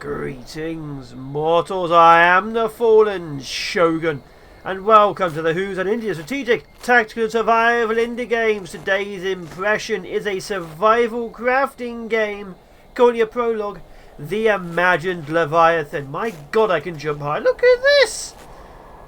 Greetings, mortals. I am the fallen Shogun, and welcome to the Who's and India Strategic Tactical Survival Indie Games. Today's impression is a survival crafting game, currently a prologue, the Imagined Leviathan. My god, I can jump high. Look at this!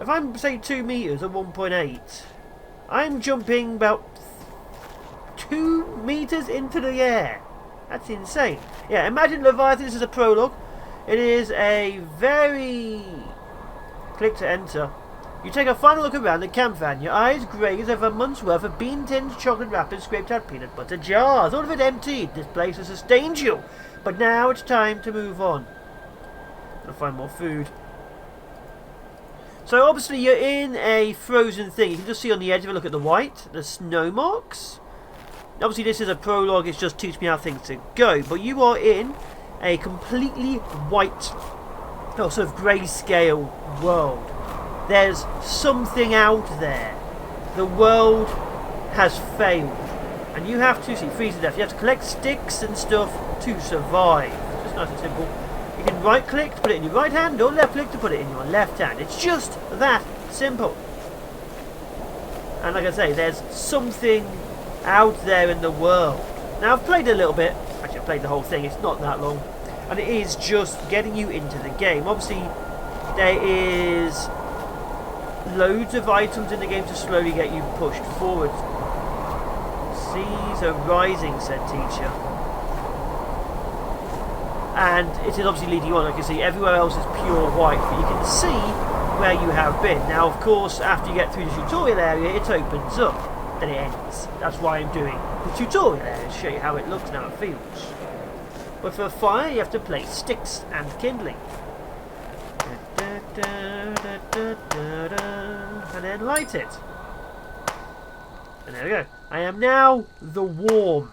If I'm, say, 2 meters or 1.8, I'm jumping about 2 meters into the air. That's insane. Yeah, Imagined Leviathan, this is a prologue. It is a very... Click to enter. You take a final look around the campfire and your eyes graze over a month's worth of bean tins, chocolate wrappers, scraped out peanut butter jars. All of it emptied. This place has sustained you. But now it's time to move on. Gotta find more food. So obviously you're in a frozen thing. You can just see on the edge, if you look at the white, the snow marks. Obviously this is a prologue, it's just teaching me how things to go. But you are in a completely white, sort of grayscale world. There's something out there. The world has failed. And you have to, see, freeze to death. You have to collect sticks and stuff to survive. It's just nice and simple. You can right click to put it in your right hand, or left click to put it in your left hand. It's just that simple. And like I say, there's something out there in the world. Now I've played a little bit. Actually, I've played the whole thing. It's not that long. And it is just getting you into the game. Obviously, there is loads of items in the game to slowly get you pushed forward. Seas are rising, said teacher. And it is obviously leading you on. Like you can see, everywhere else is pure white, but you can see where you have been. Now, of course, after you get through the tutorial area, it opens up. Then it ends. That's why I'm doing the tutorial area, to show you how it looks and how it feels. But for fire, you have to place sticks and kindling. And then light it. And there we go. I am now the warm.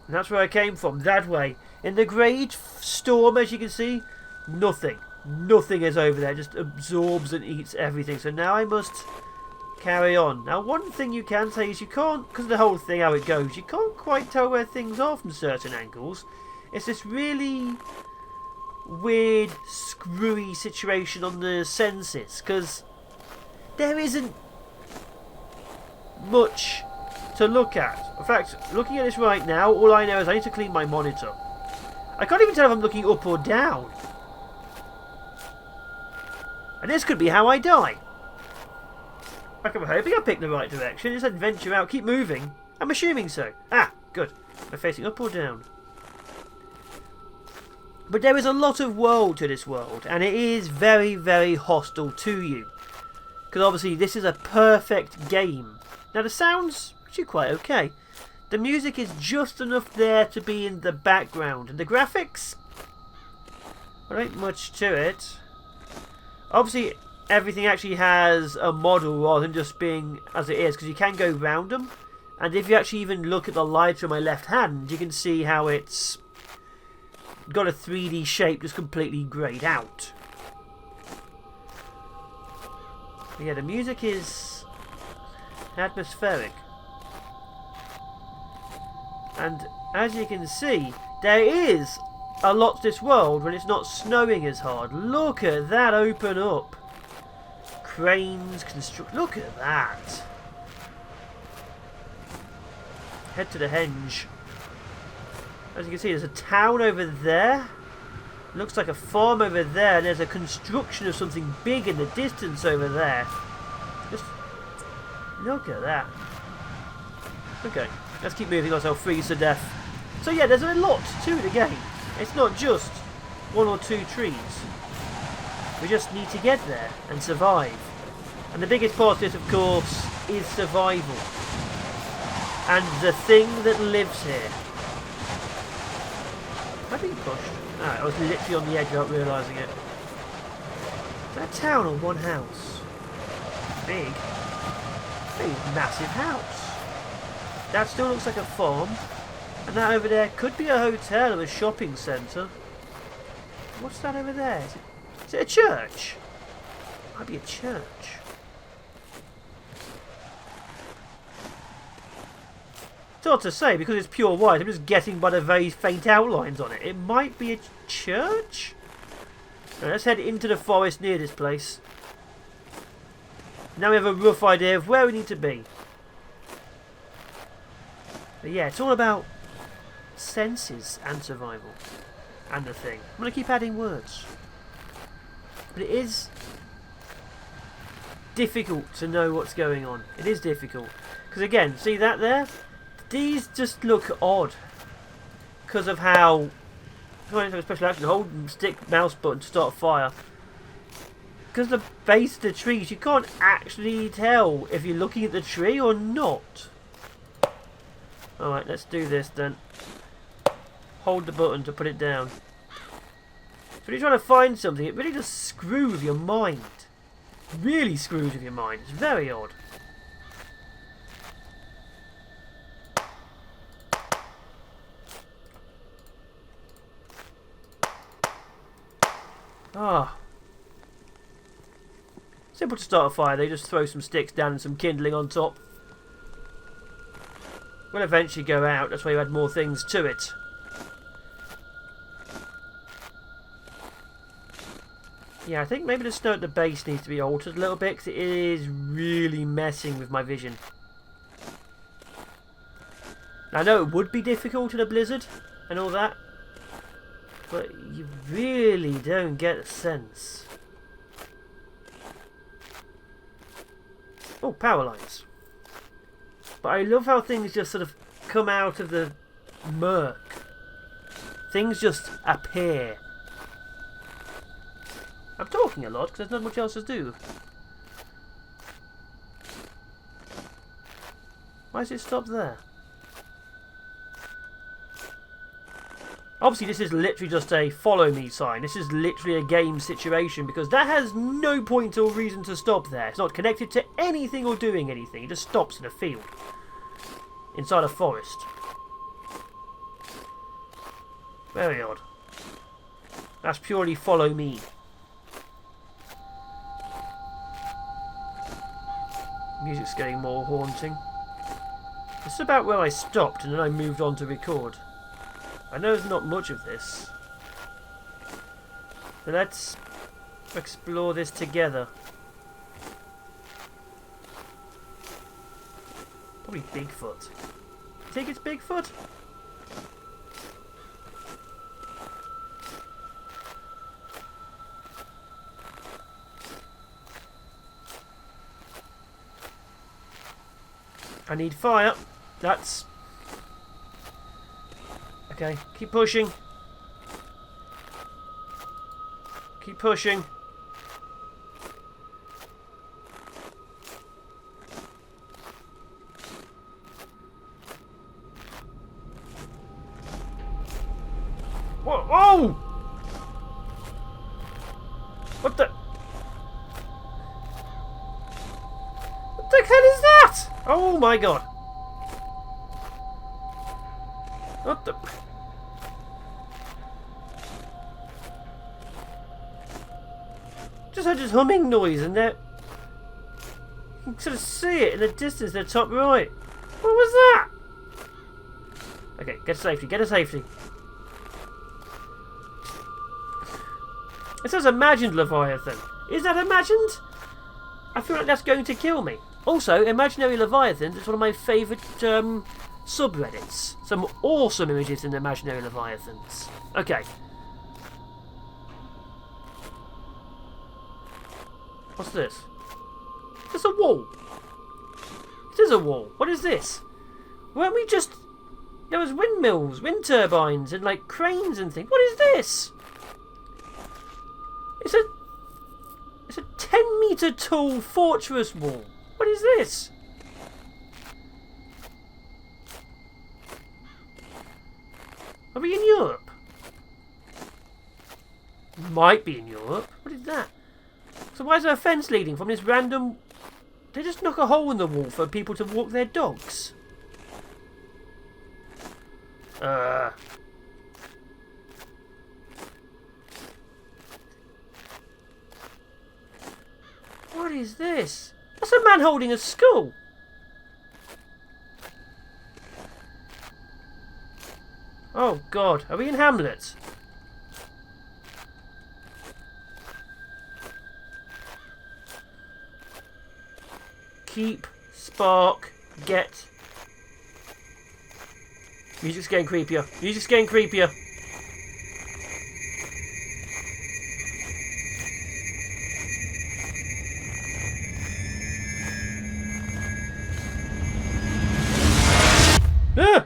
And that's where I came from, that way. In the great storm, as you can see, nothing. Nothing is over there. It just absorbs and eats everything. So now I must carry on. Now, one thing you can say is you can't, because of the whole thing, how it goes, you can't quite tell where things are from certain angles. It's this really weird, screwy situation on the senses, because there isn't much to look at. In fact, looking at this right now, all I know is I need to clean my monitor. I can't even tell if I'm looking up or down. And this could be how I die. I'm hoping I picked the right direction. Just adventure out, keep moving. I'm assuming so. Ah, good. Am I facing up or down? But there is a lot of world to this world, and it is very, very hostile to you. Because obviously this is a perfect game. Now the sound's actually quite okay. The music is just enough there to be in the background. And the graphics, well, there ain't much to it. Obviously everything actually has a model rather than just being as it is, because you can go round them. And if you actually even look at the lighter on my left hand, you can see how it's got a 3D shape just completely greyed out. But yeah, the music is atmospheric. And as you can see, there is a lot to this world when it's not snowing as hard. Look at that open up. Cranes, construct. Look at that. Head to the henge. As you can see, there's a town over there. Looks like a farm over there. And there's a construction of something big in the distance over there. Just look at that. Okay, let's keep moving, or I'll freeze to death. So yeah, there's a lot to the game. It's not just 1 or 2 trees. We just need to get there and survive. And the biggest part of this, of course, is survival. And the thing that lives here. Am I being pushed? Ah, I was literally on the edge without realising it. Is that a town or one house? Big. Big, massive house. That still looks like a farm. And that over there could be a hotel or a shopping centre. What's that over there? Is it a church? Might be a church. It's hard to say because it's pure white. I'm just guessing by the very faint outlines on it. It might be a church? Right, let's head into the forest near this place. Now we have a rough idea of where we need to be. But yeah, it's all about senses and survival. And the thing. I'm going to keep adding words. But it is difficult to know what's going on. It is difficult. Because again, see that there? These just look odd. Because of how... special action, hold stick mouse button to start a fire. Because of the base of the trees, you can't actually tell if you're looking at the tree or not. Alright, let's do this then. Hold the button to put it down. So when you're trying to find something, it really does screw with your mind. Really screws with your mind. It's very odd. Ah. Simple to start a fire. They just throw some sticks down and some kindling on top. Will eventually go out. That's why you add more things to it. Yeah, I think maybe the snow at the base needs to be altered a little bit because it is really messing with my vision. I know it would be difficult in a blizzard and all that, but you really don't get a sense. Oh, power lines. But I love how things just sort of come out of the murk. Things just appear. I'm talking a lot because there's not much else to do. Why does it stop there? Obviously this is literally just a follow me sign. This is literally a game situation because that has no point or reason to stop there. It's not connected to anything or doing anything. It just stops in a field. Inside a forest. Very odd. That's purely follow me. Music's getting more haunting. This is about where I stopped and then I moved on to record. I know there's not much of this. But let's explore this together. Probably Bigfoot. You think it's Bigfoot? I need fire. That's... Okay, keep pushing. Keep pushing. Whoa! Whoa! What the... What the hell is that? Oh my god. What the... Just heard this humming noise and there... You can sort of see it in the distance, the top right. What was that? Okay, get to safety, get to safety. It says Imagined Leviathan. Is that imagined? I feel like that's going to kill me. Also, Imaginary Leviathans is one of my favourite subreddits. Some awesome images in Imaginary Leviathans. Okay. What's this? Is this a wall? It is a wall. What is this? Weren't we just... There was windmills, wind turbines, and like cranes and things. What is this? It's a 10-metre tall fortress wall. What is this? Are we in Europe? Might be in Europe. What is that? So why is there a fence leading from this random... They just knock a hole in the wall for people to walk their dogs. What is this? That's a man holding a skull. Oh God, are we in Hamlet? Keep, spark, get. Music's getting creepier. Music's getting creepier. Ah!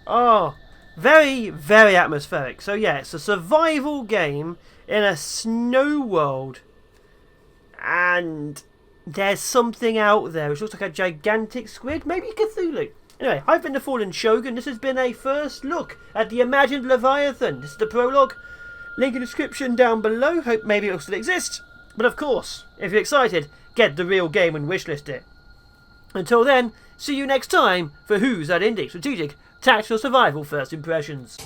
Oh, very, very atmospheric. So yeah, it's a survival game in a snow world. And there's something out there which looks like a gigantic squid, maybe Cthulhu. Anyway, I've been the Fallen Shogun. This has been a first look at the Imagined Leviathan. This is the prologue. Link in the description down below. Hope maybe it'll still exist. But of course, if you're excited, get the real game and wishlist it. Until then, see you next time for Who's That Indie Strategic Tactical Survival First Impressions.